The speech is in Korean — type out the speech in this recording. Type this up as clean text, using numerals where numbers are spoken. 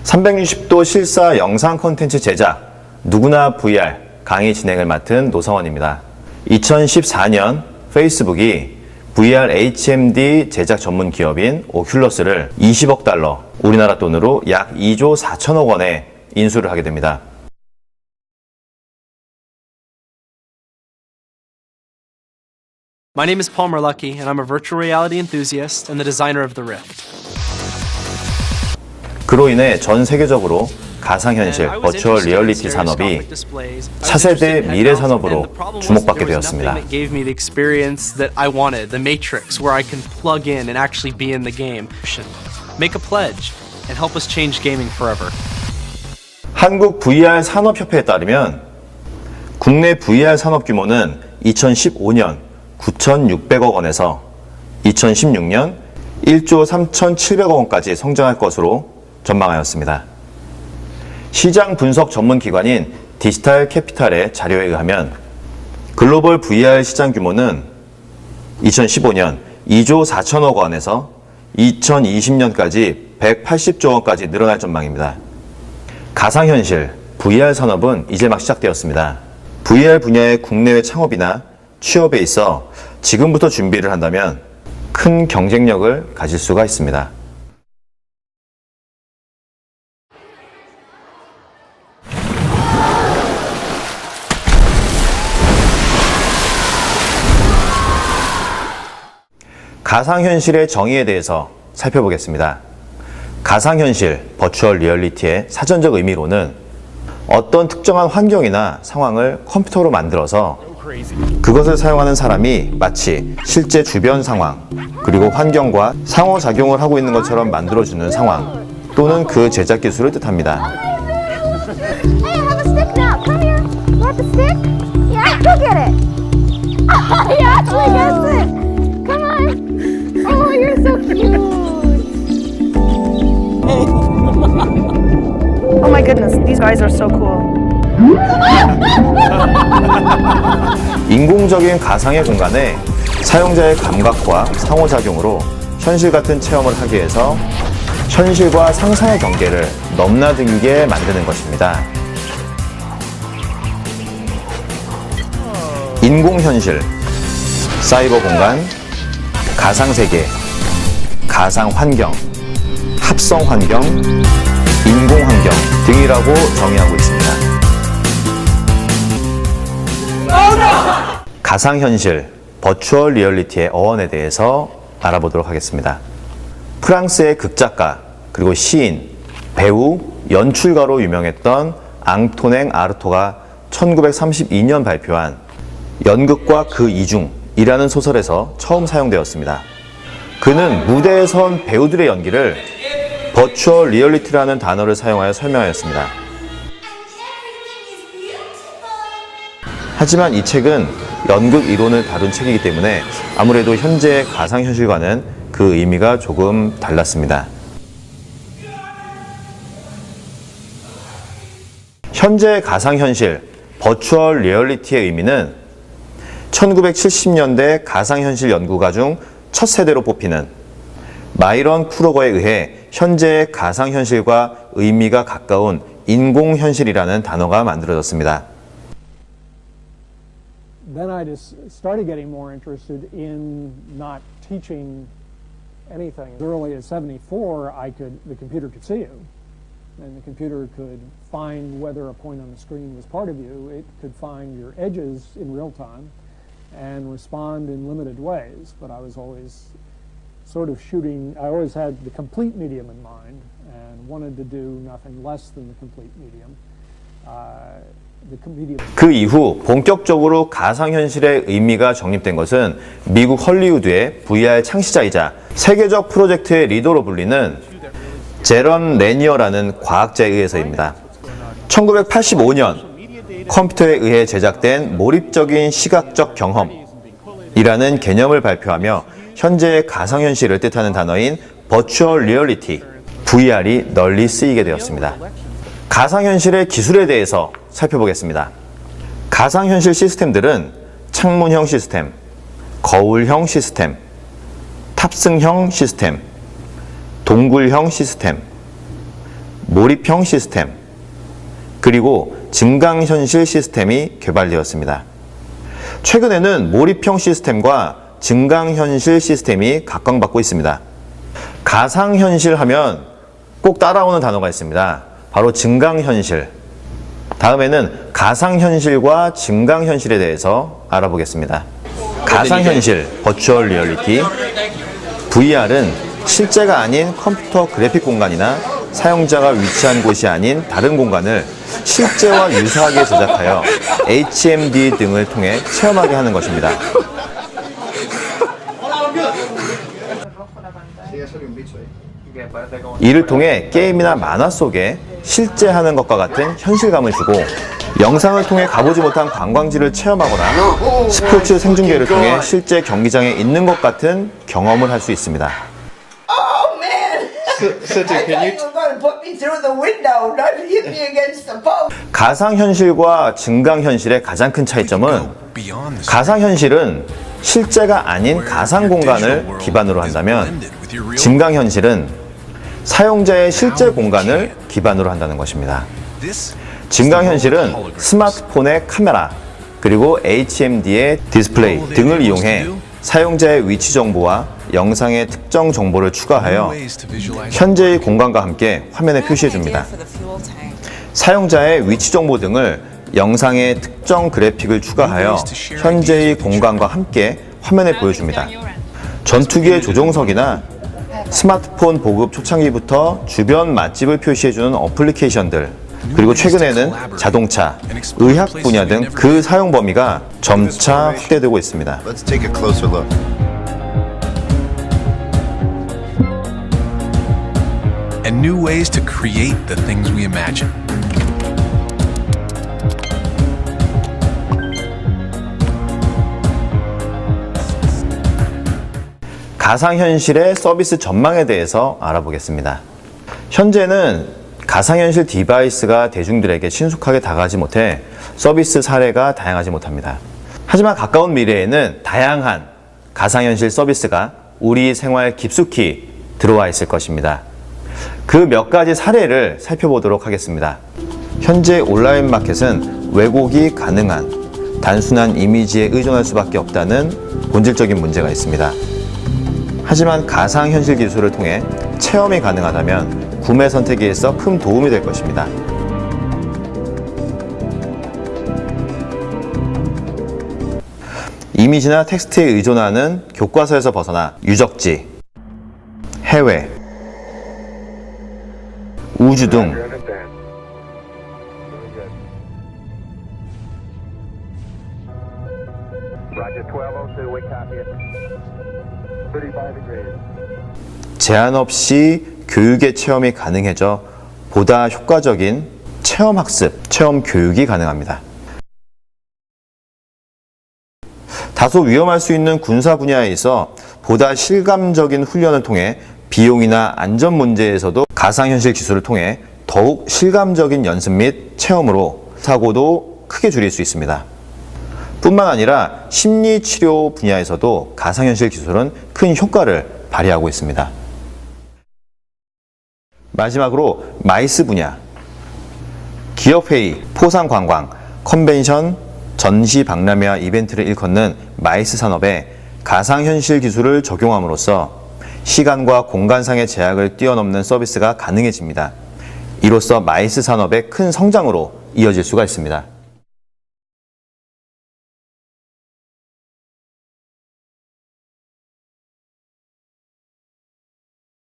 (360도) 실사 영상 콘텐츠 제작, 누구나 VR 강의 진행을 맡은 노성원입니다. 2014년 페이스북이 VR HMD 제작 전문 기업인 오큘러스를 20억 달러, 우리나라 돈으로 약 2조 4천억 원에 인수를 하게 됩니다. My name is Paul Merlucky, and I'm a virtual reality enthusiast and the designer of the Rift. 그로 인해 전 세계적으로 가상현실, 버추얼 리얼리티 산업이 차세대 미래 산업으로 주목받게 되었습니다. Gave me the experience that I wanted, the Matrix, where I can plug in and actually be in the game. Make a pledge and help us change gaming forever. 한국 VR 산업협회에 따르면 국내 VR 산업 규모는 2015년 9,600억 원에서 2016년 1조 3,700억 원까지 성장할 것으로 전망하였습니다. 시장 분석 전문 기관인 디지털 캐피탈의 자료에 의하면 글로벌 VR 시장 규모는 2015년 2조 4천억 원에서 2020년까지 180조 원까지 늘어날 전망입니다. 가상현실, VR 산업은 이제 막 시작되었습니다. VR 분야의 국내외 창업이나 취업에 있어 지금부터 준비를 한다면 큰 경쟁력을 가질 수가 있습니다. 가상현실의 정의에 대해서 살펴보겠습니다. 가상현실, 버추얼 리얼리티의 사전적 의미로는 어떤 특정한 환경이나 상황을 컴퓨터로 만들어서 그것을 사용하는 사람이 마치 실제 주변 상황, 그리고 환경과 상호작용을 하고 있는 것처럼 만들어주는 상황, 또는 그 제작 기술을 뜻합니다. Oh, you're so cute. Oh my goodness, these guys are so cool. 인공적인 가상의 공간에 사용자의 감각과 상호작용으로 현실 같은 체험을 하기 위해서 현실과 상상의 경계를 넘나들게 만드는 것입니다. 인공현실, 사이버 공간, 가상세계, 가상환경, 합성환경, 인공환경 등이라고 정의하고 있습니다. 가상현실, 버추얼 리얼리티의 어원에 대해서 알아보도록 하겠습니다. 프랑스의 극작가, 그리고 시인, 배우, 연출가로 유명했던 앙토냉 아르토가 1932년 발표한 연극과 그 이중이라는 소설에서 처음 사용되었습니다. 그는 무대에 선 배우들의 연기를 버추얼 리얼리티라는 단어를 사용하여 설명하였습니다. 하지만 이 책은 연극 이론을 다룬 책이기 때문에 아무래도 현재의 가상현실과는 그 의미가 조금 달랐습니다. 현재의 가상현실, 버추얼 리얼리티의 의미는 1970년대 가상현실 연구가 중 첫 세대로 뽑히는 마이런 쿠로거에 의해 현재의 가상현실과 의미가 가까운 인공현실이라는 단어가 만들어졌습니다. Then I just started getting more interested in not teaching anything. As early as 74, the computer could see you. And the computer could find whether a point on the screen was part of you. It could find your edges in real time and respond in limited ways. But I was always sort of I always had the complete medium in mind and wanted to do nothing less than the complete medium. 그 이후 본격적으로 가상현실의 의미가 정립된 것은 미국 헐리우드의 VR 창시자이자 세계적 프로젝트의 리더로 불리는 제런 레니어라는 과학자에 의해서입니다. 1985년 컴퓨터에 의해 제작된 몰입적인 시각적 경험이라는 개념을 발표하며 현재의 가상현실을 뜻하는 단어인 버추얼 리얼리티, VR이 널리 쓰이게 되었습니다. 가상현실의 기술에 대해서 살펴보겠습니다. 가상현실 시스템들은 창문형 시스템, 거울형 시스템, 탑승형 시스템, 동굴형 시스템, 몰입형 시스템, 그리고 증강현실 시스템이 개발되었습니다. 최근에는 몰입형 시스템과 증강현실 시스템이 각광받고 있습니다. 가상현실 하면 꼭 따라오는 단어가 있습니다. 바로 증강현실. 다음에는 가상현실과 증강현실에 대해서 알아보겠습니다. 가상현실, 버추얼 리얼리티, VR은 실제가 아닌 컴퓨터 그래픽 공간이나 사용자가 위치한 곳이 아닌 다른 공간을 실제와 유사하게 제작하여 HMD 등을 통해 체험하게 하는 것입니다. 이를 통해 게임이나 만화 속에 실제 하는 것과 같은 현실감을 주고 영상을 통해 가보지 못한 관광지를 체험하거나 스포츠 생중계를 통해 실제 경기장에 있는 것 같은 경험을 할 수 있습니다. Oh man! So, I can you? thought you were going to put me through the window, not hit me against the post. 가상현실과 증강현실의 가장 큰 차이점은 가상현실은 실제가 아닌 가상 공간을 기반으로 한다면 증강현실은 사용자의 실제 공간을 기반으로 한다는 것입니다. 증강현실은 스마트폰의 카메라 그리고 HMD의 디스플레이 등을 이용해 사용자의 위치 정보와 영상의 특정 정보를 추가하여 현재의 공간과 함께 화면에 표시해 줍니다. 사용자의 위치 정보 등을 영상의 특정 그래픽을 추가하여 현재의 공간과 함께 화면에 보여줍니다. 전투기의 조종석이나 스마트폰 보급 초창기부터 주변 맛집을 표시해주는 어플리케이션들, 그리고 최근에는 자동차, 의학 분야 등 그 사용 범위가 점차 확대되고 있습니다. Let's take a closer look. And new ways to create the things we imagine. 가상현실의 서비스 전망에 대해서 알아보겠습니다. 현재는 가상현실 디바이스가 대중들에게 신속하게 다가가지 못해 서비스 사례가 다양하지 못합니다. 하지만 가까운 미래에는 다양한 가상현실 서비스가 우리 생활 깊숙이 들어와 있을 것입니다. 그 몇 가지 사례를 살펴보도록 하겠습니다. 현재 온라인 마켓은 왜곡이 가능한 단순한 이미지에 의존할 수밖에 없다는 본질적인 문제가 있습니다. 하지만 가상현실 기술을 통해 체험이 가능하다면 구매 선택에서 큰 도움이 될 것입니다. 이미지나 텍스트에 의존하는 교과서에서 벗어나 유적지, 해외, 우주 등 제한 없이 교육의 체험이 가능해져 보다 효과적인 체험 학습, 체험 교육이 가능합니다. 다소 위험할 수 있는 군사 분야에 있어 보다 실감적인 훈련을 통해 비용이나 안전 문제에서도 가상현실 기술을 통해 더욱 실감적인 연습 및 체험으로 사고도 크게 줄일 수 있습니다. 뿐만 아니라 심리치료 분야에서도 가상현실 기술은 큰 효과를 발휘하고 있습니다. 마지막으로 마이스 분야, 기업회의, 포상관광, 컨벤션, 전시 박람회와 이벤트를 일컫는 마이스 산업에 가상현실 기술을 적용함으로써 시간과 공간상의 제약을 뛰어넘는 서비스가 가능해집니다. 이로써 마이스 산업의 큰 성장으로 이어질 수가 있습니다.